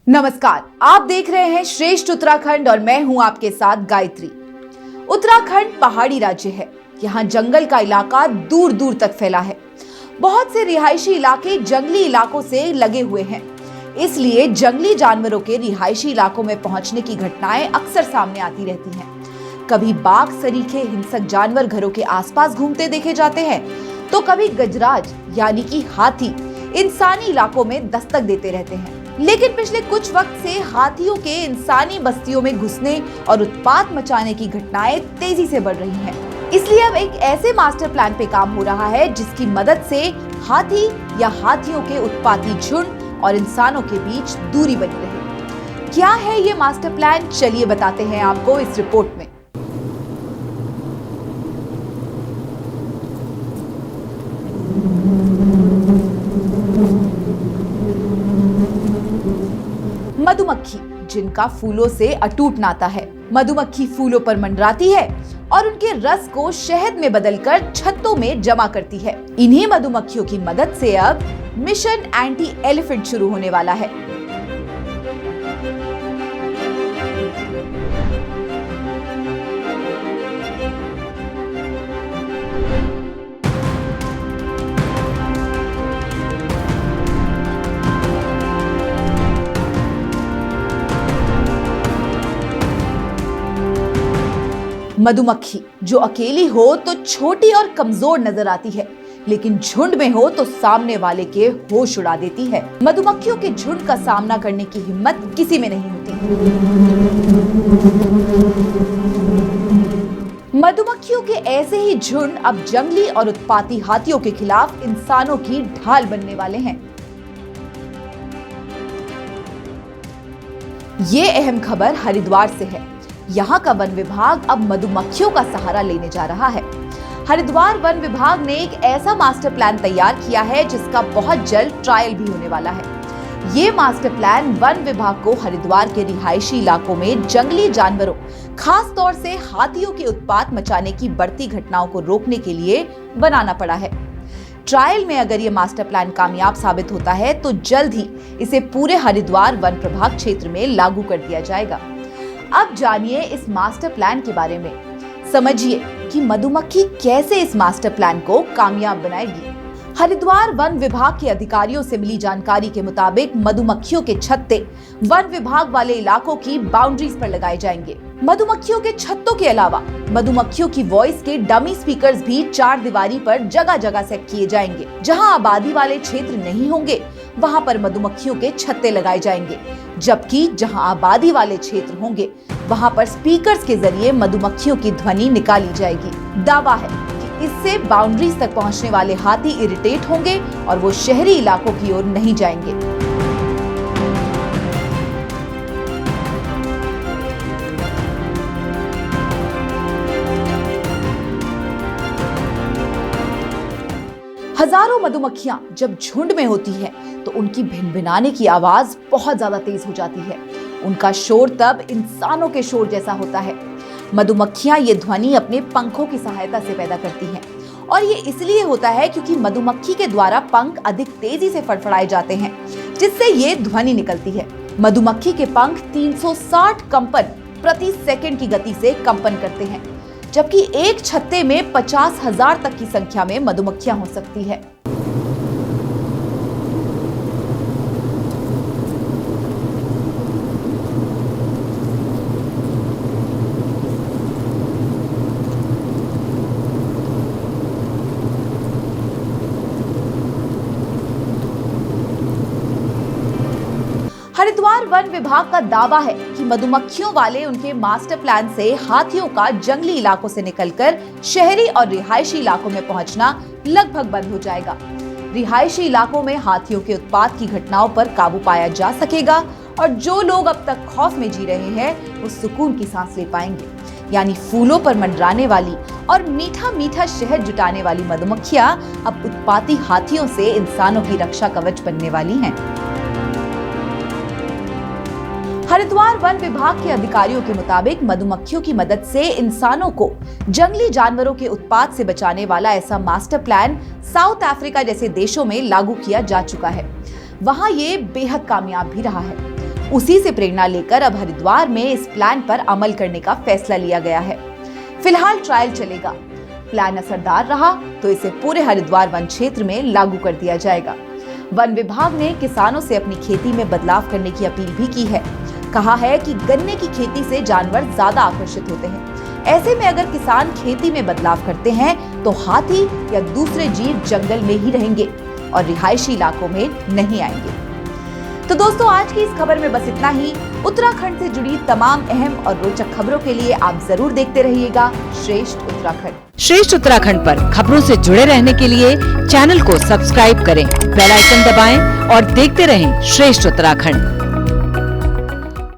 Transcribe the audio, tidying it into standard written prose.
नमस्कार, आप देख रहे हैं श्रेष्ठ उत्तराखंड और मैं हूं आपके साथ गायत्री। उत्तराखंड पहाड़ी राज्य है। यहाँ जंगल का इलाका दूर दूर तक फैला है। बहुत से रिहायशी इलाके जंगली इलाकों से लगे हुए हैं, इसलिए जंगली जानवरों के रिहायशी इलाकों में पहुंचने की घटनाएं अक्सर सामने आती रहती हैं। कभी बाघ सरीखे हिंसक जानवर घरों के आसपास घूमते देखे जाते हैं, तो कभी गजराज यानी कि हाथी इंसानी इलाकों में दस्तक देते रहते हैं। लेकिन पिछले कुछ वक्त से हाथियों के इंसानी बस्तियों में घुसने और उत्पात मचाने की घटनाएं तेजी से बढ़ रही हैं। इसलिए अब एक ऐसे मास्टर प्लान पे काम हो रहा है जिसकी मदद से हाथी या हाथियों के उत्पाती झुंड और इंसानों के बीच दूरी बनी रहे। क्या है ये मास्टर प्लान, चलिए बताते हैं आपको इस रिपोर्ट में। मधुमक्खी, जिनका फूलों से अटूट नाता है। मधुमक्खी फूलों पर मंडराती है और उनके रस को शहद में बदलकर छत्तों में जमा करती है। इन्हीं मधुमक्खियों की मदद से अब मिशन एंटी एलिफेंट शुरू होने वाला है। मधुमक्खी जो अकेली हो तो छोटी और कमजोर नजर आती है, लेकिन झुंड में हो तो सामने वाले के होश उड़ा देती है। मधुमक्खियों के झुंड का सामना करने की हिम्मत किसी में नहीं होती। मधुमक्खियों के ऐसे ही झुंड अब जंगली और उत्पाती हाथियों के खिलाफ इंसानों की ढाल बनने वाले हैं। ये अहम खबर हरिद्वार से है। यहाँ का वन विभाग अब मधुमक्खियों का सहारा लेने जा रहा है। हरिद्वार वन विभाग ने एक ऐसा मास्टर प्लान तैयार किया है जिसका बहुत जल्द ट्रायल भी होने वाला है। ये मास्टर प्लान वन विभाग को हरिद्वार के रिहायशी इलाकों में जंगली जानवरों, खास तौर से हाथियों के उत्पात मचाने की बढ़ती घटनाओं को रोकने के लिए बनाना पड़ा है। ट्रायल में अगर ये मास्टर प्लान कामयाब साबित होता है तो जल्द ही इसे पूरे हरिद्वार वन प्रभाग क्षेत्र में लागू कर दिया जाएगा। अब जानिए इस मास्टर प्लान के बारे में। समझिए कि मधुमक्खी कैसे इस मास्टर प्लान को कामयाब बनाएगी। हरिद्वार वन विभाग के अधिकारियों से मिली जानकारी के मुताबिक मधुमक्खियों के छत्ते वन विभाग वाले इलाकों की बाउंड्रीज पर लगाए जाएंगे। मधुमक्खियों के छत्तों के अलावा मधुमक्खियों की वॉइस के डमी स्पीकर्स भी चार दीवारी पर जगह जगह सेट किए जाएंगे। जहां आबादी वाले क्षेत्र नहीं होंगे वहां पर मधुमक्खियों के छत्ते लगाए जाएंगे, जबकि जहां आबादी वाले क्षेत्र होंगे वहां पर स्पीकर्स के जरिए मधुमक्खियों की ध्वनि निकाली जाएगी। दावा है कि इससे बाउंड्रीज तक पहुंचने वाले हाथी इरिटेट होंगे और वो शहरी इलाकों की ओर नहीं जाएंगे। हजारों मधुमक्खियां जब झुंड में होती हैं, तो उनकी भिनभिनाने की आवाज बहुत ज्यादा तेज हो जाती है। उनका शोर तब इंसानों के शोर जैसा होता है। मधुमक्खियां ये ध्वनि अपने पंखों की सहायता से पैदा करती हैं, और ये इसलिए होता है क्योंकि मधुमक्खी के द्वारा पंख अधिक तेजी से फड़फड़ाए जाते हैं, जिससे ये ध्वनि निकलती है। मधुमक्खी के पंख 360 कंपन प्रति सेकंड की गति से कंपन करते हैं, जबकि एक छत्ते में 50,000 तक की संख्या में मधुमक्खियां हो सकती है। हरिद्वार वन विभाग का दावा है कि मधुमक्खियों वाले उनके मास्टर प्लान से हाथियों का जंगली इलाकों से निकलकर शहरी और रिहायशी इलाकों में पहुंचना लगभग बंद हो जाएगा। रिहायशी इलाकों में हाथियों के उत्पात की घटनाओं पर काबू पाया जा सकेगा और जो लोग अब तक खौफ में जी रहे हैं वो सुकून की सांस ले पाएंगे। यानी फूलों पर मंडराने वाली और मीठा मीठा शहद जुटाने वाली मधुमक्खियां अब उत्पाती हाथियों से इंसानों की रक्षा कवच बनने वाली हैं। हरिद्वार वन विभाग के अधिकारियों के मुताबिक मधुमक्खियों की मदद से इंसानों को जंगली जानवरों के उत्पात से बचाने वाला ऐसा मास्टर प्लान साउथ अफ्रीका जैसे देशों में लागू किया जा चुका है। वहां ये बेहद कामयाब भी रहा है। उसी से प्रेरणा लेकर अब हरिद्वार में इस प्लान पर अमल करने का फैसला लिया गया है। फिलहाल ट्रायल चलेगा। प्लान असरदार रहा तो इसे पूरे हरिद्वार वन क्षेत्र में लागू कर दिया जाएगा। वन विभाग ने किसानों से अपनी खेती में बदलाव करने की अपील भी की है। कहा है कि गन्ने की खेती से जानवर ज्यादा आकर्षित होते हैं। ऐसे में अगर किसान खेती में बदलाव करते हैं तो हाथी या दूसरे जीव जंगल में ही रहेंगे और रिहायशी इलाकों में नहीं आएंगे। तो दोस्तों, आज की इस खबर में बस इतना ही। उत्तराखंड से जुड़ी तमाम अहम और रोचक खबरों के लिए आप जरूर देखते रहिएगा श्रेष्ठ उत्तराखंड। श्रेष्ठ उत्तराखंड पर खबरों से जुड़े रहने के लिए चैनल को सब्सक्राइब करें, बेल आइकन दबाएं और देखते रहें श्रेष्ठ उत्तराखंड।